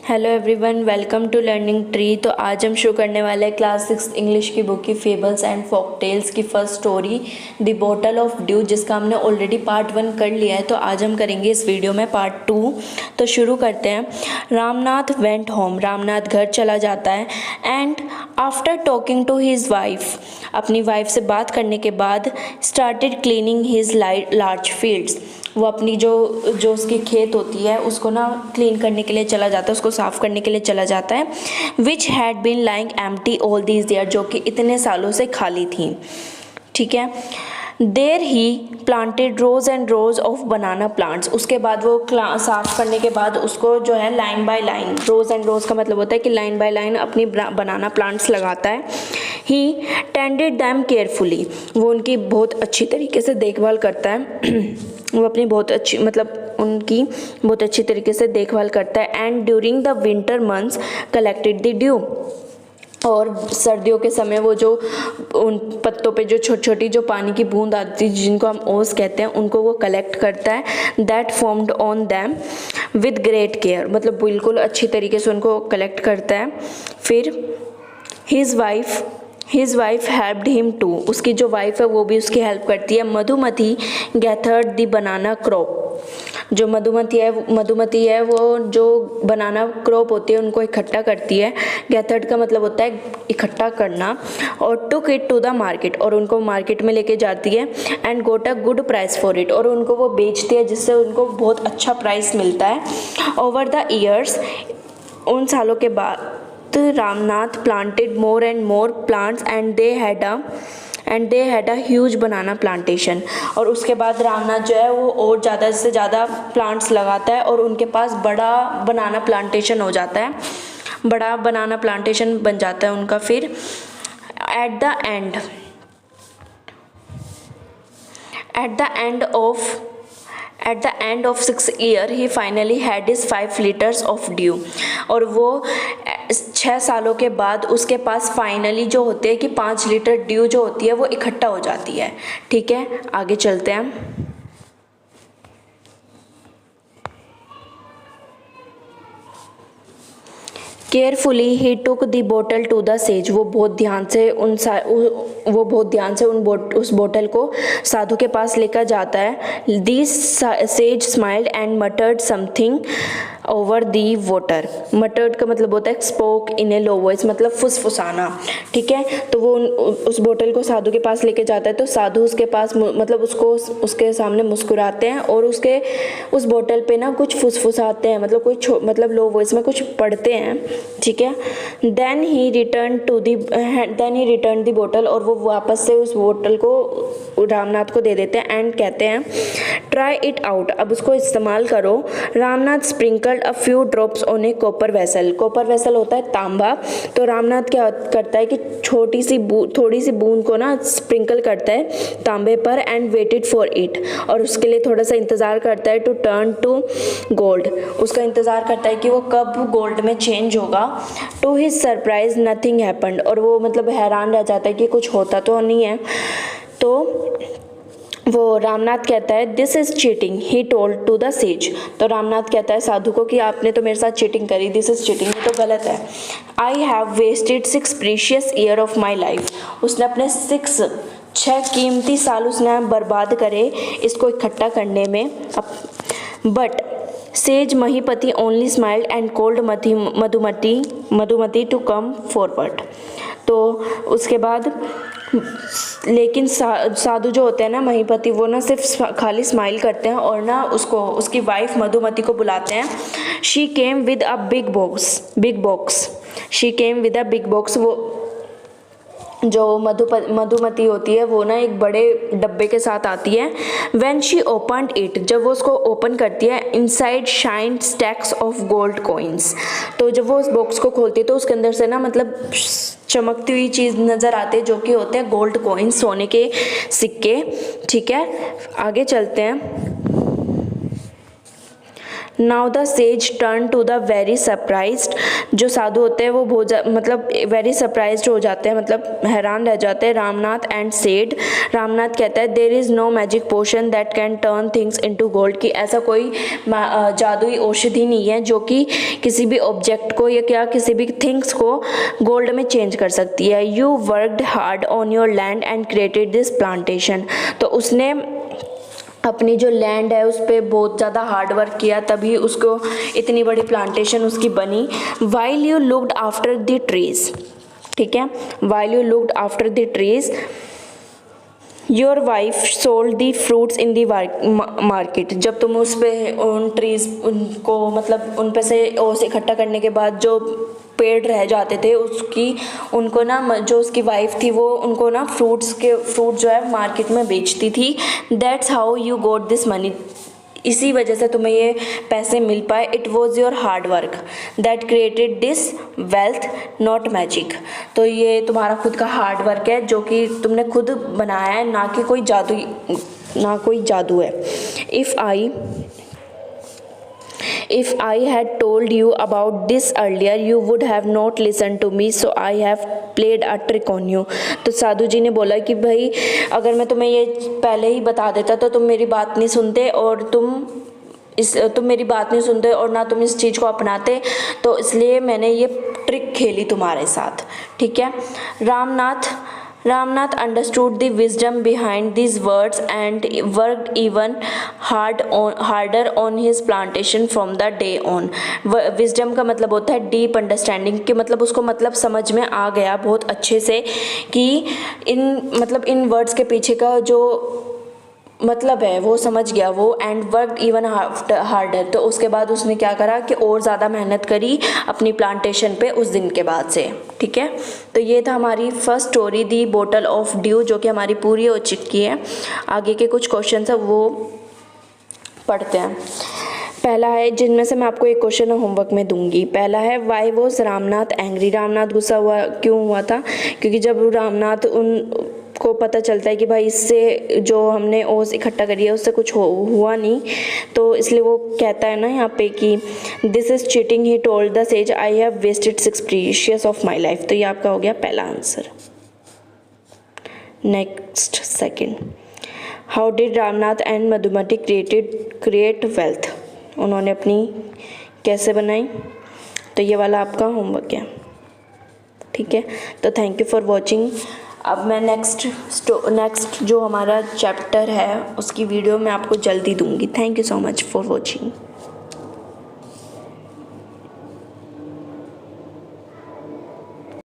Hello everyone, welcome to Learning Tree. तो आज हम शुरू करने वाले हैं क्लास 6 इंग्लिश की बुक की फेबल्स एंड फोक टेल्स की first story the bottle of dew, जिसका हमने ऑलरेडी पार्ट 1 कर लिया है। तो आज हम करेंगे इस वीडियो में पार्ट 2। तो शुरू करते हैं। रामनाथ वेंट होम, रामनाथ घर चला जाता है। And after talking to his wife, अपनी वाइफ से बात करने के बाद started cleaning his large fields, वो अपनी जो उसकी खेत होती है उसको ना क्लीन करने के लिए चला जाता है, उसको साफ़ करने के लिए चला जाता है। Which had been lying empty all these year, जो कि इतने सालों से खाली थी। ठीक है। There he planted rows and rows of banana plants, उसके बाद वो साफ करने के बाद उसको जो है line by line, rows and rows का मतलब होता है कि लाइन बाय लाइन अपनी बनाना प्लांट्स लगाता है। ही टेंडेड दैम केयरफुली, वो उनकी बहुत अच्छी तरीके से देखभाल करता है। वो अपनी बहुत अच्छी उनकी बहुत अच्छी तरीके से देखभाल करता है। And during the winter months collected the due, और सर्दियों के समय वो जो उन पत्तों पे जो छोटी छोटी जो पानी की बूंद आती है जिनको हम ओस कहते हैं, उनको वो कलेक्ट करता है। That formed on them with great care, मतलब बिल्कुल अच्छी तरीके से उनको कलेक्ट करता है। फिर his wife helped him to, उसकी जो वाइफ है वो भी उसकी हेल्प करती है। मधुमती गैथर्ड द बनाना क्रॉप, जो मधुमती है वो जो बनाना क्रॉप होती है उनको इकट्ठा करती है। गैथर्ड का मतलब होता है इकट्ठा करना। और took it to the market, और उनको मार्केट में लेके जाती है। And got a good price for it, और उनको वो बेचती है जिससे उनको बहुत अच्छा प्राइस मिलता है। ओवर द ईयर्स, उन सालों के बाद Ramnath planted more and more plants and they had a huge banana plantation, और उसके बाद रामनाथ जो है वो और ज़्यादा से ज़्यादा प्लांट्स लगाता है और उनके पास बड़ा बनाना प्लांटेशन हो जाता है, बड़ा बनाना प्लांटेशन बन जाता है उनका। फिर at the end of 6 year he finally had his 5 litres of due, और वो 6 सालों के बाद उसके पास फाइनली जो होते हैं कि 5 लीटर ड्यू जो होती है वो इकट्ठा हो जाती है। ठीक है, आगे चलते हैं। Carefully he took the bottle to the sage, वो बहुत ध्यान से उस बोतल को साधु के पास लेकर जाता है। This says smiled and मटर्ड something over the water, मटर्ड का मतलब होता है spoke in A low voice, मतलब फुसफुसाना। ठीक है, तो वो उस बोतल को साधु के पास लेके जाता है, तो साधु उसके पास उसके सामने मुस्कुराते हैं और उस बोतल पे ना कुछ फुसफुसाते हैं, मतलब लो वॉइस में कुछ पढ़ते हैं। ठीक है। देन ही रिटर्न द बोतल, और वो वापस से उस बोतल को रामनाथ को दे देते हैं। एंड कहते हैं ट्राई इट आउट, अब उसको इस्तेमाल करो। Ramnath sprinkled a few drops on A copper vessel, copper vessel होता है तांबा, तो रामनाथ क्या करता है कि थोड़ी सी बूंद को ना स्प्रिंकल करता है तांबे पर। एंड वेटेड फॉर इट, और उसके लिए थोड़ा सा इंतज़ार करता है। टू टर्न टू गोल्ड, उसका इंतज़ार करता है कि वो कब गोल्ड में चेंज होगा। To his surprise nothing happened, और वो हैरान रह जाता है कि कुछ होता तो नहीं है। तो वो रामनाथ कहता है this is cheating he told to the sage, तो रामनाथ कहता है साधु को कि आपने तो मेरे साथ चीटिंग करी, दिस इज़ चीटिंग, ये तो गलत है। I have wasted 6 precious year of my life, उसने अपने 6 कीमती साल उसने बर्बाद करे इसको इकट्ठा करने में। But says Mahipati only smiled and called Madhumati to come forward, तो उसके बाद लेकिन साधु जो होते हैं ना महीपति, वो ना सिर्फ खाली स्माइल करते हैं और ना उसकी वाइफ मधुमती को बुलाते हैं। She came with a big box, वो जो मधुमती होती है वो ना एक बड़े डब्बे के साथ आती है। व्हेन शी ओपनड इट, जब वो उसको ओपन करती है, inside shine stacks of gold coins, तो जब वो उस बॉक्स को खोलती है तो उसके अंदर से ना चमकती हुई चीज़ नज़र आती है जो कि होते हैं गोल्ड कॉइन्स, सोने के सिक्के। ठीक है, आगे चलते हैं। Now the sage turn to the very surprised, जो साधु होते हैं वो बहुत मतलब वेरी सरप्राइज्ड हो जाते हैं, मतलब हैरान रह जाते हैं। रामनाथ एंड सेड, रामनाथ कहता है there is no magic potion that can turn things into gold, कि ऐसा कोई जादुई औषधि नहीं है जो कि किसी भी ऑब्जेक्ट को या क्या किसी भी थिंग्स को गोल्ड में चेंज कर सकती है। You worked hard on your land and created this plantation, तो उसने अपनी जो लैंड है उस पर बहुत ज़्यादा हार्ड वर्क किया तभी उसको इतनी बड़ी प्लांटेशन उसकी बनी। While you looked after the trees, ठीक है, while you looked after the trees your wife sold the fruits in the market, जब तुम उस पे उन ट्रीज उनको मतलब उन पे से ओस इकट्ठा करने के बाद जो पेड़ रह जाते थे उसकी उनको ना जो उसकी वाइफ थी वो उनको ना फ्रूट जो है मार्केट में बेचती थी। That's how you got this money, इसी वजह से तुम्हें ये पैसे मिल पाए। It was your hard work that created this wealth not magic, तो ये तुम्हारा खुद का हार्ड वर्क है जो कि तुमने खुद बनाया है, ना कि कोई जादू है। If I had told you about this earlier, you would have not listened to me, so I have played a trick on you. तो साधु जी ने बोला कि भाई अगर मैं तुम्हें ये पहले ही बता देता तो तुम मेरी बात नहीं सुनते और तुम मेरी बात नहीं सुनते और ना तुम इस चीज़ को अपनाते, तो इसलिए मैंने ये ट्रिक खेली तुम्हारे साथ, ठीक है। Ramnath understood the wisdom behind these words and worked even harder on his plantation from the day on. Wisdom का मतलब होता है deep understanding, कि मतलब उसको मतलब समझ में आ गया बहुत अच्छे से कि इन वर्ड्स के पीछे का जो मतलब है वो समझ गया वो। एंड वर्कड इवन हार्डर, तो उसके बाद उसने क्या करा कि और ज़्यादा मेहनत करी अपनी प्लांटेशन पे उस दिन के बाद से, ठीक है। तो ये था हमारी first story the bottle of due, जो कि हमारी पूरी हो चुकी है। आगे के कुछ क्वेश्चन है वो पढ़ते हैं। पहला है, जिनमें से मैं आपको एक क्वेश्चन होमवर्क में दूंगी। पहला है why was Ramnath angry, Ramnath गुस्सा क्यों हुआ था? क्योंकि जब रामनाथ को पता चलता है कि भाई इससे जो हमने ओस इकट्ठा करी है उससे कुछ हुआ नहीं, तो इसलिए वो कहता है ना यहाँ पे कि this is cheating, he told the sage I have wasted 6 precious of my life. तो ये आपका हो गया पहला answer. Next second, how did Ramnath and Madhumati create wealth, उन्होंने अपनी कैसे बनाई? तो ये वाला आपका होमवर्क है, ठीक है। तो थैंक यू फॉर वॉचिंग। अब मैं नेक्स्ट जो हमारा चैप्टर है उसकी वीडियो मैं आपको जल्दी दूंगी। Thank you so much for watching.